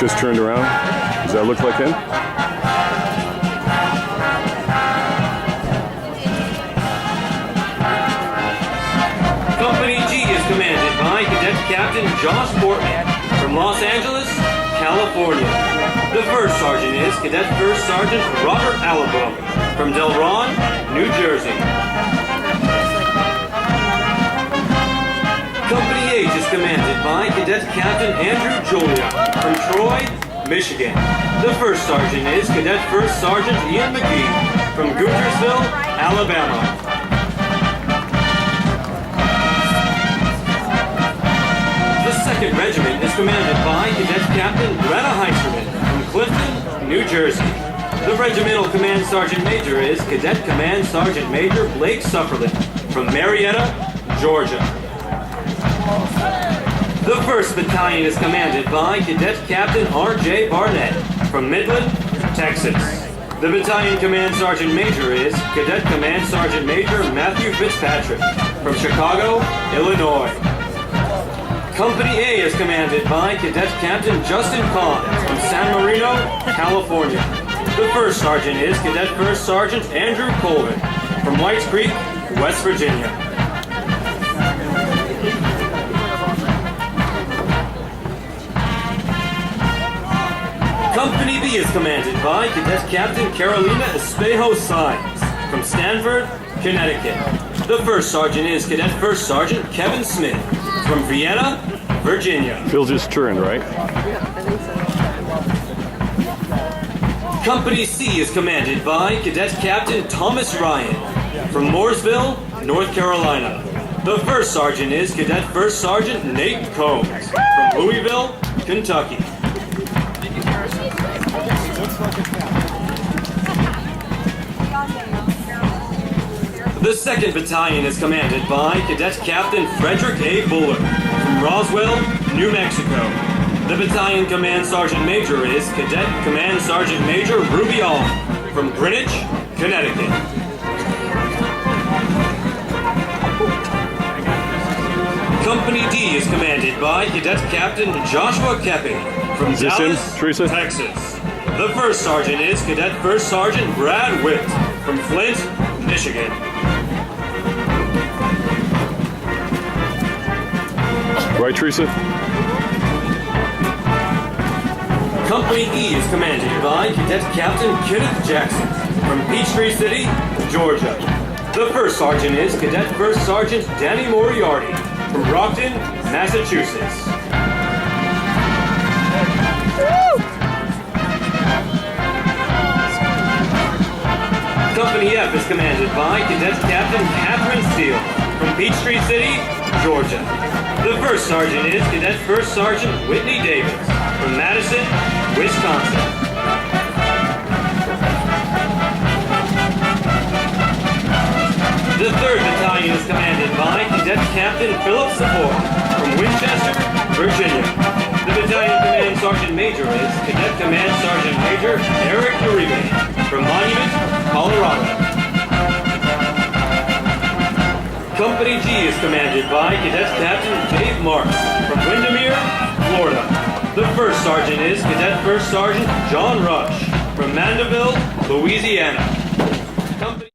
just turned around. Does that look like him? Company G is commanded by Cadet Captain Josh Portman from Los Angeles, California. The first sergeant is Cadet First Sergeant Robert Alabama from Delron, New Jersey. Company H is commanded by Cadet Captain Andrew Julia from Troy, Michigan. The first sergeant is Cadet First Sergeant Ian McGee from Guntersville, Alabama. The second regiment is commanded by Cadet Captain Greta Heisterman from Clifton, New Jersey. The regimental command sergeant major is Cadet Command Sergeant Major Blake Sufferland from Marietta, Georgia. The 1st Battalion is commanded by Cadet Captain R.J. Barnett from Midland, Texas. The Battalion Command Sergeant Major is Cadet Command Sergeant Major Matthew Fitzpatrick from Chicago, Illinois. Company A is commanded by Cadet Captain Justin Kahn from San Marino, California. The 1st Sergeant is Cadet First Sergeant Andrew Colvin from Whites Creek, West Virginia. Company B is commanded by Cadet Captain Carolina Espejo Symes from Stanford, Connecticut. The 1st Sergeant is Cadet First Sergeant Kevin Smith from Vienna, Virginia. Phil just turned, right? Company C is commanded by Cadet Captain Thomas Ryan from Mooresville, North Carolina. The 1st Sergeant is Cadet First Sergeant Nate Combs from Louisville, Kentucky. The 2nd Battalion is commanded by Cadet Captain Frederick A. Buller from Roswell, New Mexico. The Battalion Command Sergeant Major is Cadet Command Sergeant Major Ruby Allen from Greenwich, Connecticut. Company D is commanded by Cadet Captain Joshua Kepping from Dallas, Texas. The 1st Sergeant is Cadet First Sergeant Brad Witt from Flint, Michigan. Right, Teresa? Company E is commanded by Cadet Captain Kenneth Jackson from Peachtree City, Georgia. The 1st Sergeant is Cadet First Sergeant Danny Moriarty from Brockton, Massachusetts. Company F is commanded by Cadet Captain Catherine Steele from Peachtree City, Georgia. The 1st Sergeant is Cadet First Sergeant Whitney Davis from Madison, Wisconsin. The 3rd Battalion is commanded by Cadet Captain Philip Support from Winchester, Virginia. The Battalion Command Sergeant Major is Cadet Command Sergeant Major Eric Uribe from Monument, Colorado. Company G is commanded by Cadet Captain Dave Martin from Windermere, Florida. The 1st Sergeant is Cadet First Sergeant John Rush from Mandeville, Louisiana. Company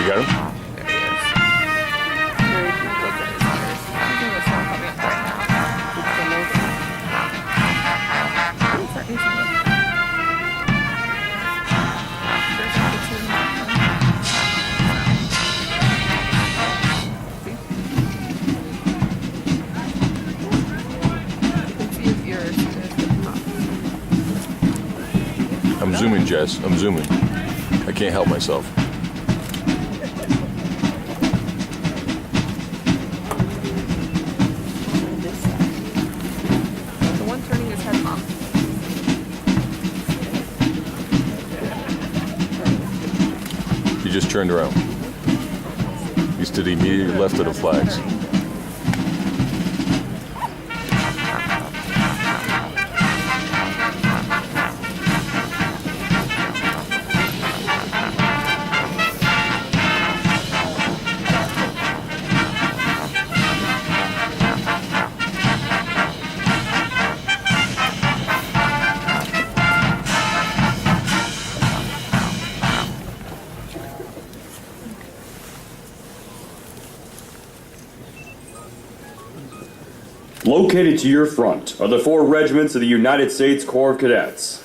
You got him? I'm zooming, Jess. I'm zooming. I can't help myself. The one turning his head, Mom. He just turned around. He's to the immediate left of the flags. Located to your front are the 4 regiments of the United States Corps of Cadets.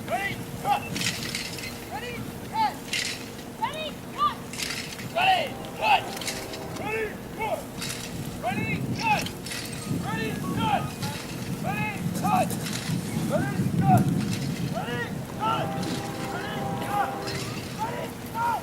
Ready, cut! Ready, cut! Ready, cut! Ready, cut! Ready, cut! Ready, cut! Ready, cut! Ready, cut! Ready, cut! Ready, cut! Ready, cut! Ready, cut!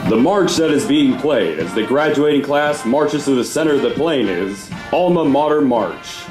The march that is being played as the graduating class marches to the center of the plane is Alma Mater March.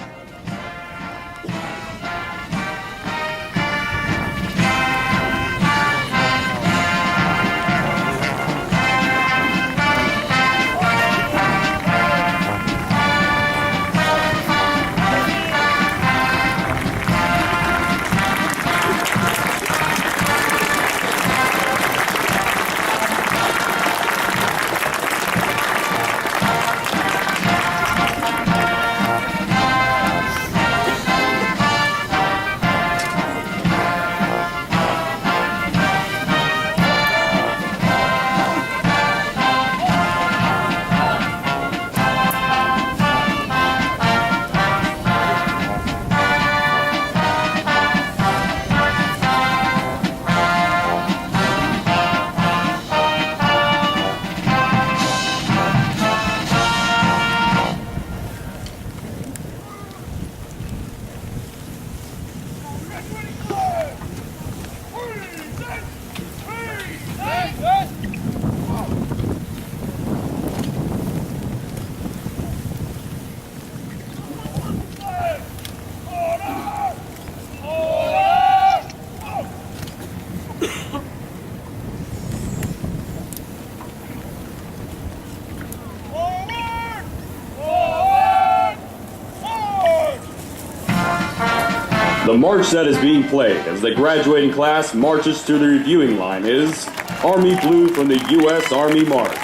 The march that is being played as the graduating class marches to the reviewing line is Army Blue from the U.S. Army March.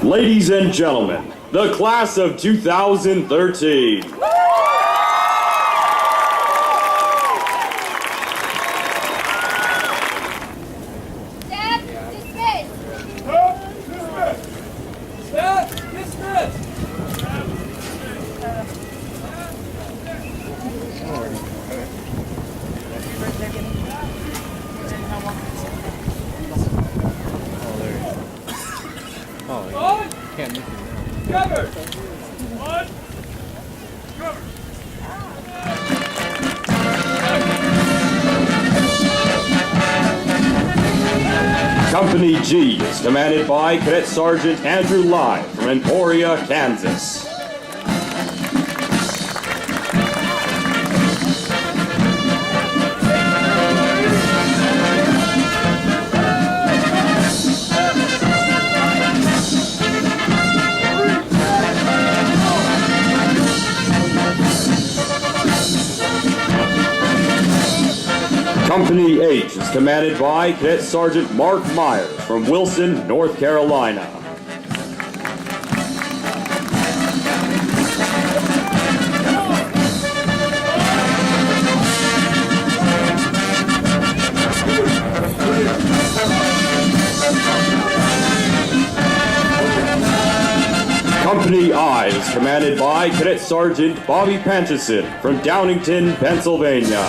Ladies and gentlemen, the class of 2013. Staff, dismiss! Staff, dismiss! Oh, you can't miss it now. Cover! Company G is commanded by Cadet Sergeant Andrew Lai from Emporia, Kansas. Company H is commanded by Cadet Sergeant Mark Myers from Wilson, North Carolina. Company I is commanded by Cadet Sergeant Bobby Panchison from Downingtown, Pennsylvania.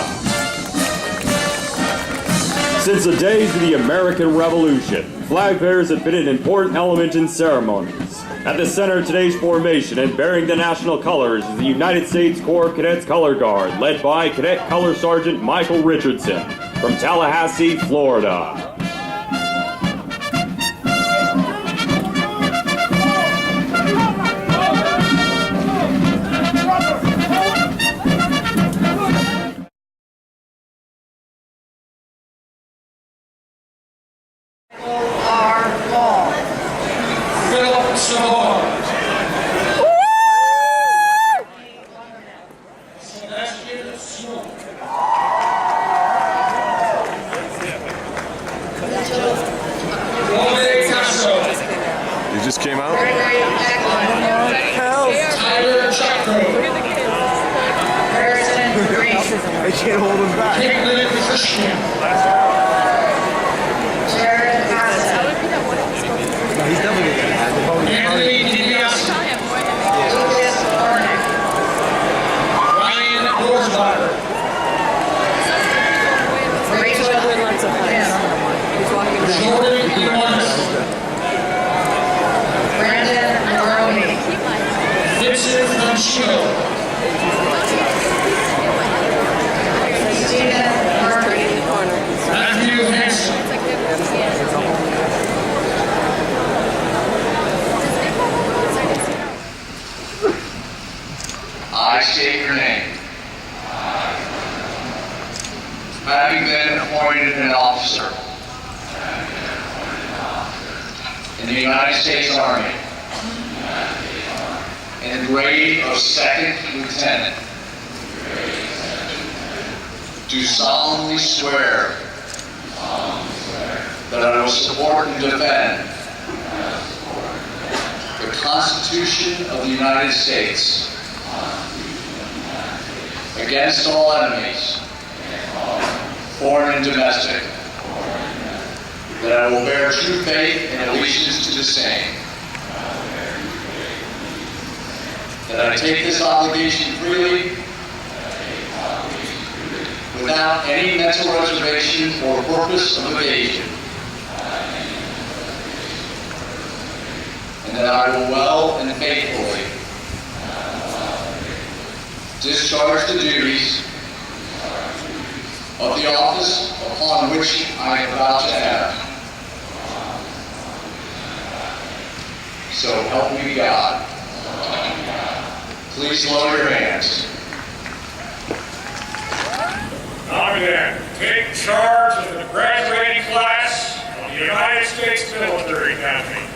Since the days of the American Revolution, flag bearers have been an important element in ceremonies. At the center of today's formation and bearing the national colors is the United States Corps Cadets Color Guard, led by Cadet Color Sergeant Michael Richardson from Tallahassee, Florida. Philip Savoy. Sebastian Smoke. Jose Castro. You just came out? Tyler Chakro. I can't hold him back. Caitlin Christian. No, he's definitely gonna get it. Anthony DiBiase. Ryan Borsbacher. Jordan Iwanis. Brandon Maroney. Vincent Manchino. Christina Murphy. Matthew Hanson. I state your name. Having been appointed an officer in the United States Army in the grade of second lieutenant, do solemnly swear that I will support and defend the Constitution of the United States against all enemies, foreign and domestic, that I will bear true faith and allegiance to the same, that I take this obligation freely, without any mental reservation or purpose of evasion, and that I will well and faithfully discharge the duties of the office upon which I am about to enter. So help me God. Please lower your hands. Now then, take charge of the graduating class of the United States Military Academy.